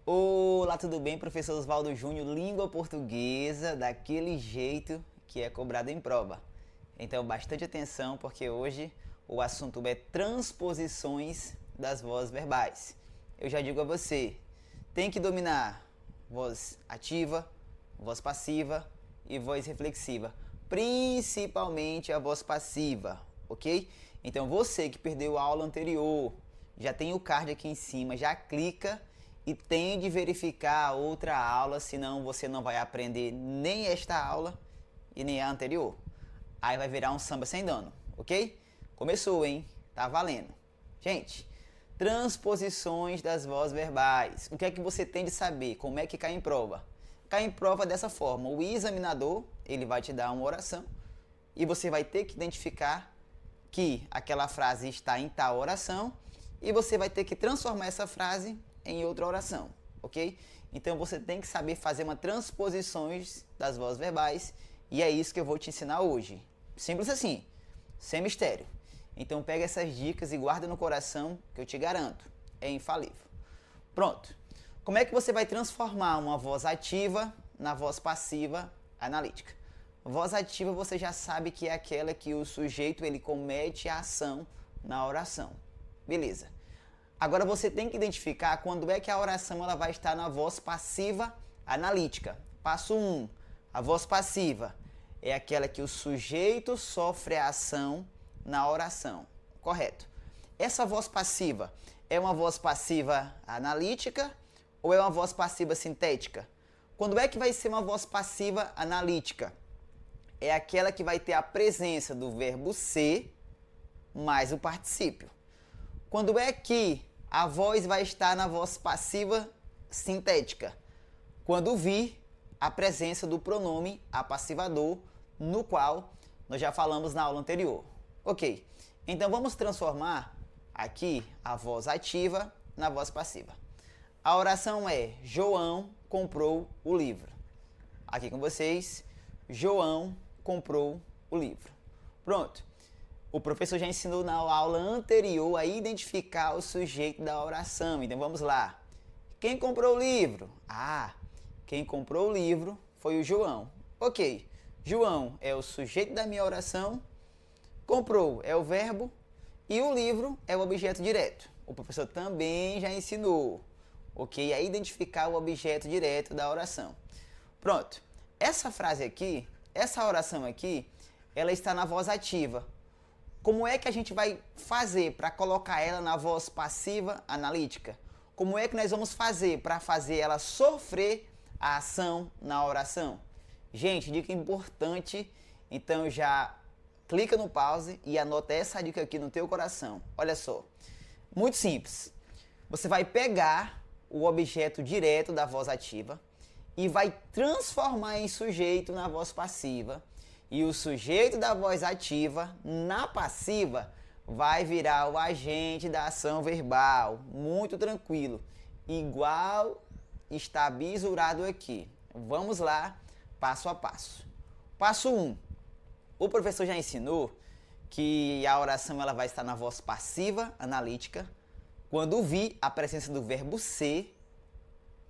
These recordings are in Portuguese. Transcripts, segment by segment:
Olá, tudo bem? Professor Oswaldo Júnior, língua portuguesa daquele jeito que é cobrado em prova. Então, bastante atenção, porque hoje o assunto é transposições das vozes verbais. Eu já digo a você, tem que dominar voz ativa, voz passiva e voz reflexiva, principalmente a voz passiva, ok? Então, você que perdeu a aula anterior, já tem o card aqui em cima, já clica e tem de verificar a outra aula, senão você não vai aprender nem esta aula e nem a anterior. Aí vai virar um samba sem dono, ok? Começou, hein? Tá valendo. Gente, transposições das vozes verbais. O que é que você tem de saber? Como é que cai em prova? Cai em prova dessa forma. O examinador, ele vai te dar uma oração e você vai ter que identificar que aquela frase está em tal oração e você vai ter que transformar essa frase em outra oração, ok? Então você tem que saber fazer uma transposições das vozes verbais e é isso que eu vou te ensinar hoje. Simples assim, sem mistério. Então pega essas dicas e guarda no coração que eu te garanto, é infalível. Pronto. Como é que você vai transformar uma voz ativa na voz passiva analítica? Voz ativa você já sabe que é aquela que o sujeito ele comete a ação na oração. Beleza. Agora você tem que identificar quando é que a oração ela vai estar na voz passiva analítica. Passo 1. A voz passiva é aquela que o sujeito sofre a ação na oração. Correto. Essa voz passiva é uma voz passiva analítica ou é uma voz passiva sintética? Quando é que vai ser uma voz passiva analítica? É aquela que vai ter a presença do verbo ser mais o particípio. Quando é que a voz vai estar na voz passiva sintética? Quando vir a presença do pronome apassivador, no qual nós já falamos na aula anterior. Ok, então vamos transformar aqui a voz ativa na voz passiva. A oração é: João comprou o livro. Aqui com vocês, João comprou o livro. Pronto. O professor já ensinou na aula anterior a identificar o sujeito da oração. Então vamos lá. Quem comprou o livro? Quem comprou o livro foi o João. Ok. João é o sujeito da minha oração. Comprou é o verbo. E o livro é o objeto direto. O professor também já ensinou. Ok? A identificar o objeto direto da oração. Pronto. Essa frase aqui, essa oração aqui, ela está na voz ativa. Como é que a gente vai fazer para colocar ela na voz passiva analítica? Como é que nós vamos fazer para fazer ela sofrer a ação na oração? Gente, dica importante, então já clica no pause e anota essa dica aqui no teu coração. Olha só, muito simples. Você vai pegar o objeto direto da voz ativa e vai transformar em sujeito na voz passiva. E o sujeito da voz ativa, na passiva, vai virar o agente da ação verbal. Muito tranquilo. Igual está bisurado aqui. Vamos lá, passo a passo. Passo 1. O professor já ensinou que a oração ela vai estar na voz passiva analítica quando vir a presença do verbo ser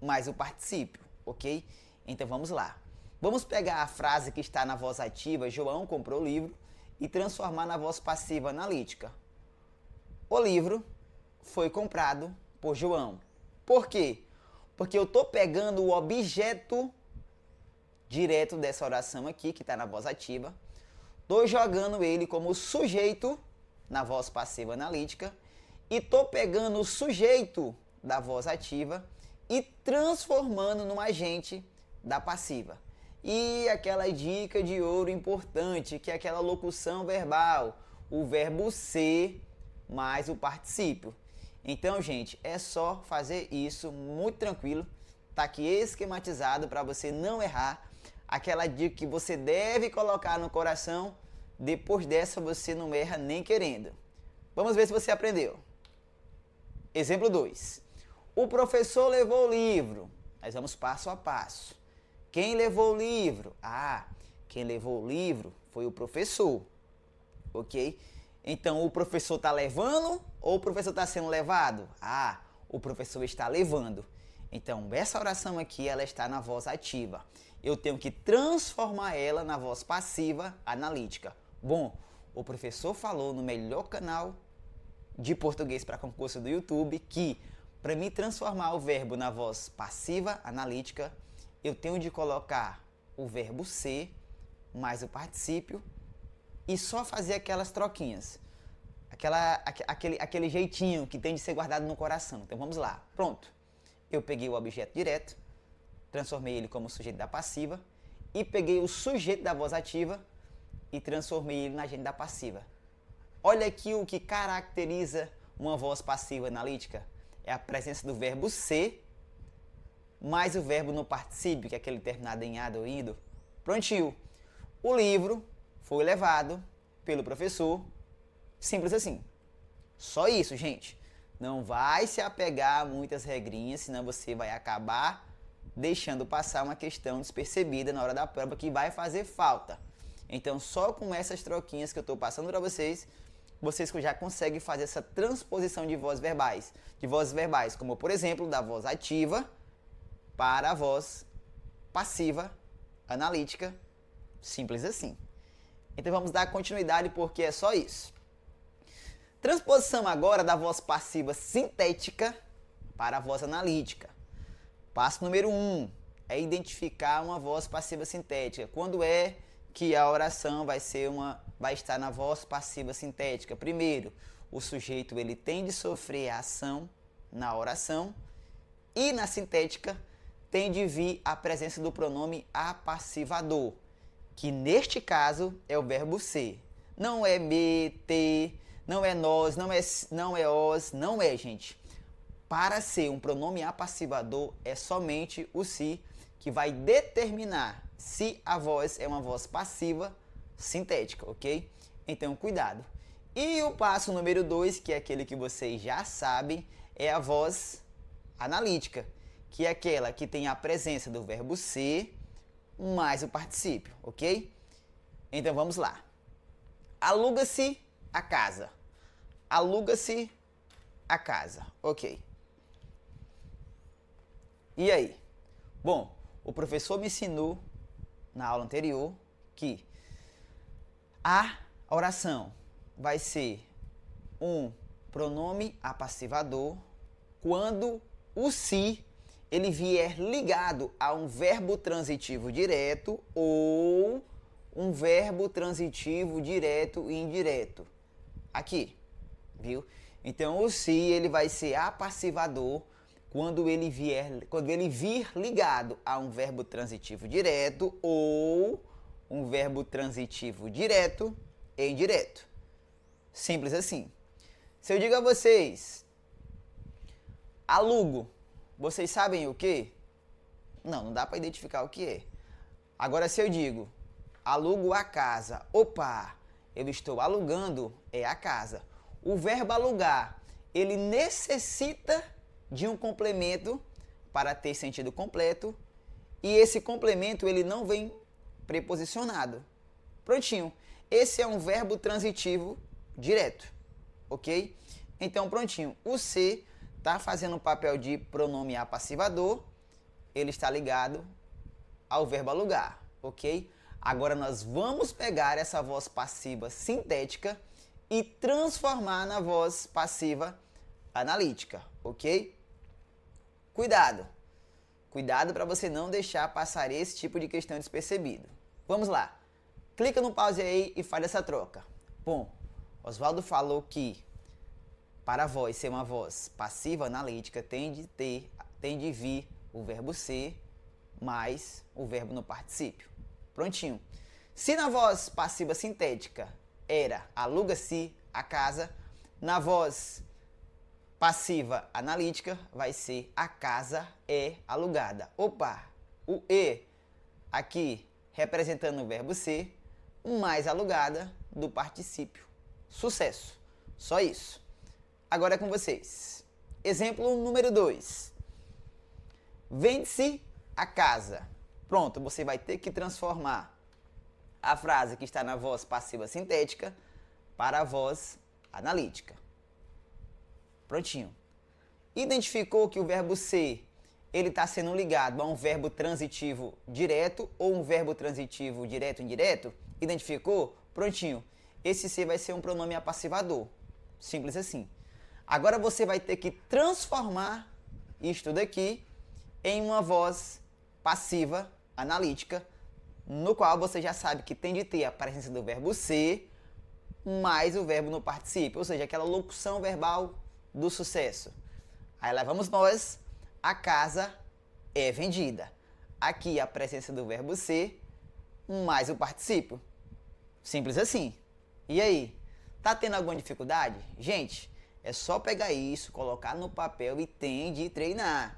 mais o particípio, ok? Então vamos lá. Vamos pegar a frase que está na voz ativa, João comprou o livro, e transformar na voz passiva analítica. O livro foi comprado por João. Por quê? Porque eu estou pegando o objeto direto dessa oração aqui, que está na voz ativa, estou jogando ele como sujeito na voz passiva analítica e estou pegando o sujeito da voz ativa e transformando no agente da passiva. E aquela dica de ouro importante, que é aquela locução verbal, o verbo ser mais o particípio. Então, gente, é só fazer isso muito tranquilo. Tá aqui esquematizado para você não errar. Aquela dica que você deve colocar no coração. Depois dessa, você não erra nem querendo. Vamos ver se você aprendeu. Exemplo 2. O professor levou o livro. Nós vamos passo a passo. Quem levou o livro? Quem levou o livro foi o professor, ok? Então, o professor está levando ou o professor está sendo levado? O professor está levando. Então, essa oração aqui, ela está na voz ativa. Eu tenho que transformar ela na voz passiva analítica. Bom, o professor falou no melhor canal de português para concurso do YouTube que para me transformar o verbo na voz passiva analítica, eu tenho de colocar o verbo ser mais o particípio e só fazer aquelas troquinhas. Aquele jeitinho que tem de ser guardado no coração. Então vamos lá. Pronto. Eu peguei o objeto direto, transformei ele como sujeito da passiva e peguei o sujeito da voz ativa e transformei ele na agente da passiva. Olha aqui o que caracteriza uma voz passiva analítica. É a presença do verbo ser mais o verbo no particípio, que é aquele terminado em ado ou indo. Prontinho. O livro foi levado pelo professor. Simples assim. Só isso, gente. Não vai se apegar a muitas regrinhas, senão você vai acabar deixando passar uma questão despercebida na hora da prova que vai fazer falta. Então, só com essas troquinhas que eu estou passando para vocês, vocês já conseguem fazer essa transposição de vozes verbais. De vozes verbais, como por exemplo, da voz ativa para a voz passiva analítica. Simples assim. Então vamos dar continuidade porque é só isso. Transposição agora da voz passiva sintética para a voz analítica. Passo número 1 é identificar uma voz passiva sintética. Quando é que a oração vai estar na voz passiva sintética? Primeiro, o sujeito ele tem de sofrer a ação na oração e na sintética tem de vir a presença do pronome apassivador, que neste caso é o verbo ser. Não é me, te, não é nós, não é os, não é, gente. Para ser um pronome apassivador é somente o se que vai determinar se a voz é uma voz passiva sintética, ok? Então, cuidado. E o passo número 2, que é aquele que vocês já sabem, é a voz analítica, que é aquela que tem a presença do verbo ser mais o particípio, ok? Então, vamos lá. Aluga-se a casa. Aluga-se a casa, ok. E aí? Bom, o professor me ensinou na aula anterior que a oração vai ser um pronome apassivador quando o se ele vier ligado a um verbo transitivo direto ou um verbo transitivo direto e indireto. Aqui, viu? Então o se ele vai ser apassivador quando ele vir ligado a um verbo transitivo direto ou um verbo transitivo direto e indireto. Simples assim. Se eu digo a vocês, alugo, vocês sabem o que? Não dá para identificar o que é. Agora se eu digo, alugo a casa, opa, eu estou alugando é a casa. O verbo alugar, ele necessita de um complemento para ter sentido completo e esse complemento ele não vem preposicionado. Prontinho. Esse é um verbo transitivo direto, ok? Então, prontinho. O se está fazendo o papel de pronome apassivador, ele está ligado ao verbo alugar, ok? Agora nós vamos pegar essa voz passiva sintética e transformar na voz passiva analítica, ok? Cuidado! Cuidado para você não deixar passar esse tipo de questão despercebido. Vamos lá! Clica no pause aí e faz essa troca. Bom, Oswaldo falou que para a voz ser uma voz passiva analítica tem de vir o verbo ser mais o verbo no particípio. Prontinho. Se na voz passiva sintética era aluga-se a casa, na voz passiva analítica vai ser a casa é alugada. Opa, o e aqui representando o verbo ser, mais alugada do particípio. Sucesso. Só isso. Agora é com vocês. Exemplo número 2. Vende-se a casa. Pronto, você vai ter que transformar a frase que está na voz passiva sintética para a voz analítica. Prontinho. Identificou que o verbo ser ele está sendo ligado a um verbo transitivo direto ou um verbo transitivo direto indireto? Identificou? Prontinho. Esse ser vai ser um pronome apassivador. Simples assim. Agora você vai ter que transformar isto daqui em uma voz passiva, analítica, no qual você já sabe que tem de ter a presença do verbo ser mais o verbo no particípio, ou seja, aquela locução verbal do sucesso. Aí lá vamos nós, a casa é vendida. Aqui a presença do verbo ser mais o particípio. Simples assim. E aí, tá tendo alguma dificuldade? Gente, é só pegar isso, colocar no papel e tem de treinar.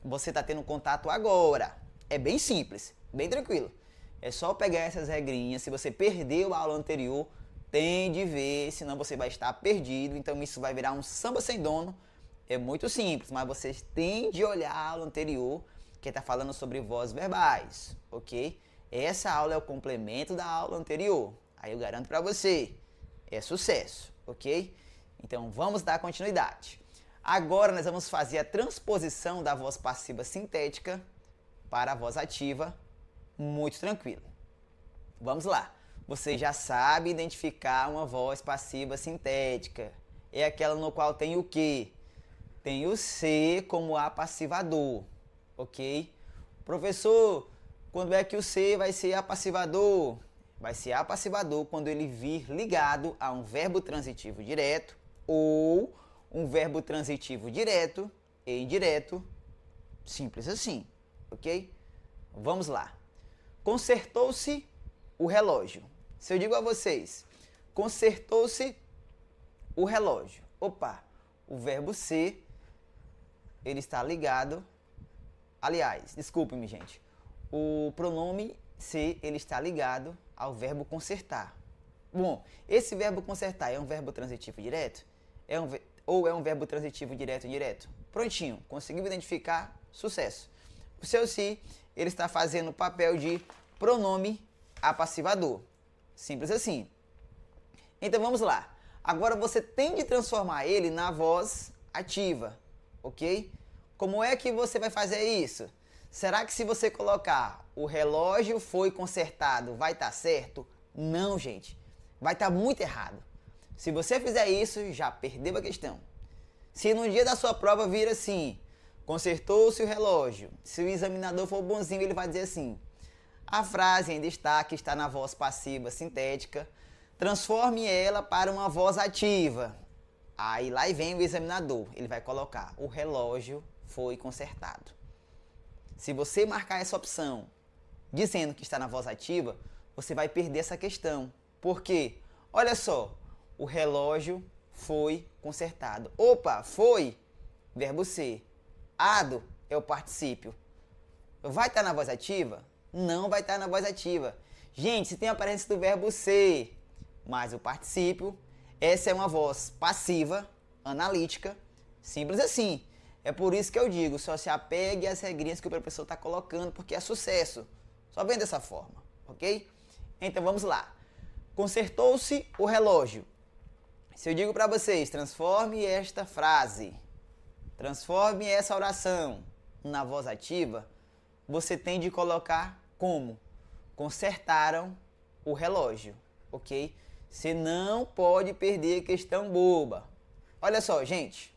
Você tá tendo contato agora. É bem simples, bem tranquilo. É só pegar essas regrinhas. Se você perdeu a aula anterior, tem de ver, senão você vai estar perdido. Então isso vai virar um samba sem dono. É muito simples, mas vocês têm de olhar a aula anterior, que está falando sobre vozes verbais, ok? Essa aula é o complemento da aula anterior. Aí eu garanto para você, é sucesso, ok? Então vamos dar continuidade. Agora nós vamos fazer a transposição da voz passiva sintética para a voz ativa, muito tranquilo. Vamos lá. Você já sabe identificar uma voz passiva sintética. É aquela no qual tem o quê? Tem o ser como apassivador, ok? Professor, quando é que o ser vai ser apassivador? Vai ser apassivador quando ele vir ligado a um verbo transitivo direto ou um verbo transitivo direto e indireto, simples assim, ok? Vamos lá. Consertou-se o relógio. Se eu digo a vocês, consertou-se o relógio. Opa, o verbo ser, ele está ligado. Aliás, desculpe-me, gente. O pronome ser, ele está ligado ao verbo consertar. Bom, esse verbo consertar é um verbo transitivo direto? Ou é um verbo transitivo direto e indireto? Prontinho, conseguiu identificar? Sucesso. O seu se, ele está fazendo o papel de pronome apassivador. Simples assim. Então vamos lá. Agora você tem de transformar ele na voz ativa, ok? Como é que você vai fazer isso? Será que se você colocar o relógio foi consertado, vai estar certo? Não, gente. Vai estar muito errado. Se você fizer isso, já perdeu a questão. Se no dia da sua prova vir assim, consertou-se o relógio, se o examinador for bonzinho, ele vai dizer assim, a frase em destaque está na voz passiva sintética, transforme ela para uma voz ativa. Aí lá vem o examinador, ele vai colocar, o relógio foi consertado. Se você marcar essa opção dizendo que está na voz ativa, você vai perder essa questão. Por quê? Olha só, o relógio foi consertado. Opa, foi, verbo ser. Ado é o particípio. Vai estar na voz ativa? Não vai estar na voz ativa. Gente, se tem a presença do verbo ser mais o particípio, essa é uma voz passiva, analítica, simples assim. É por isso que eu digo, só se apegue às regrinhas que o professor está colocando, porque é sucesso. Só vem dessa forma, ok? Então vamos lá. Consertou-se o relógio. Se eu digo para vocês, transforme esta frase, transforme essa oração na voz ativa, você tem de colocar como? Consertaram o relógio, ok? Você não pode perder questão boba. Olha só, gente.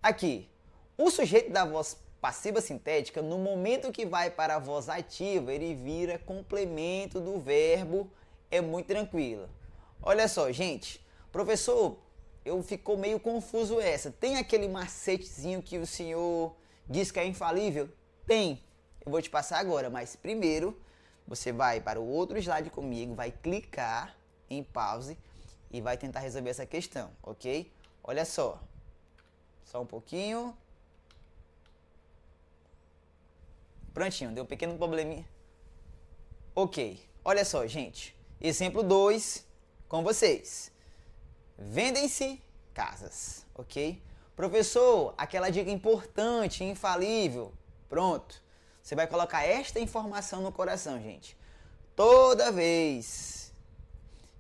Aqui, o sujeito da voz passiva sintética, no momento que vai para a voz ativa, ele vira complemento do verbo, é muito tranquilo. Olha só, gente. Professor, eu ficou meio confuso essa. Tem aquele macetezinho que o senhor diz que é infalível? Tem. Eu vou te passar agora, mas primeiro você vai para o outro slide comigo, vai clicar em pause e vai tentar resolver essa questão, ok? Olha só. Só um pouquinho. Prontinho, deu um pequeno probleminha. Ok. Olha só, gente. Exemplo 2 com vocês. Vendem-se casas, ok? Professor, aquela dica importante, infalível. Pronto. Você vai colocar esta informação no coração, gente. Toda vez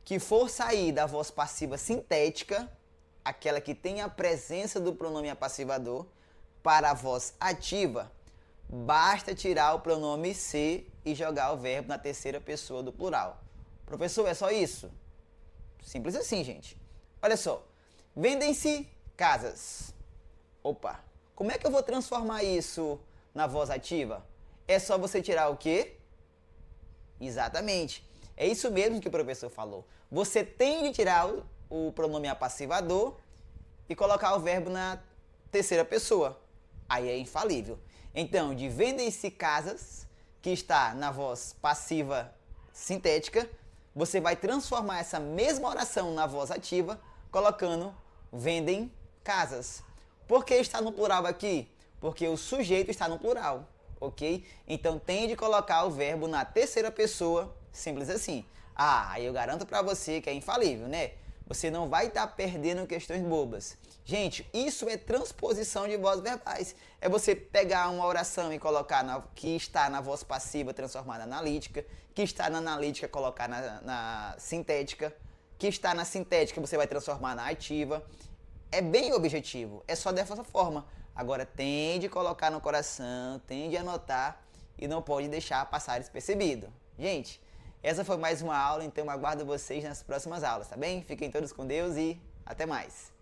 que for sair da voz passiva sintética, aquela que tem a presença do pronome apassivador, para a voz ativa, basta tirar o pronome se e jogar o verbo na terceira pessoa do plural. Professor, é só isso? Simples assim, gente. Olha só. Vendem-se casas. Opa. Como é que eu vou transformar isso na voz ativa? É só você tirar o quê? Exatamente. É isso mesmo que o professor falou. Você tem de tirar o pronome apassivador e colocar o verbo na terceira pessoa. Aí é infalível. Então, de vendem-se casas, que está na voz passiva sintética, você vai transformar essa mesma oração na voz ativa, colocando vendem casas. Por que está no plural aqui? Porque o sujeito está no plural, ok? Então tem de colocar o verbo na terceira pessoa, simples assim. Ah, eu garanto para você que é infalível, né? Você não vai estar perdendo questões bobas. Gente, isso é transposição de vozes verbais. É você pegar uma oração e colocar que está na voz passiva, transformar na analítica, que está na analítica, colocar na sintética, que está na sintética, você vai transformar na ativa. É bem objetivo, é só dessa forma. Agora tem de colocar no coração, tem de anotar e não pode deixar passar despercebido. Gente, essa foi mais uma aula, então aguardo vocês nas próximas aulas, tá bem? Fiquem todos com Deus e até mais.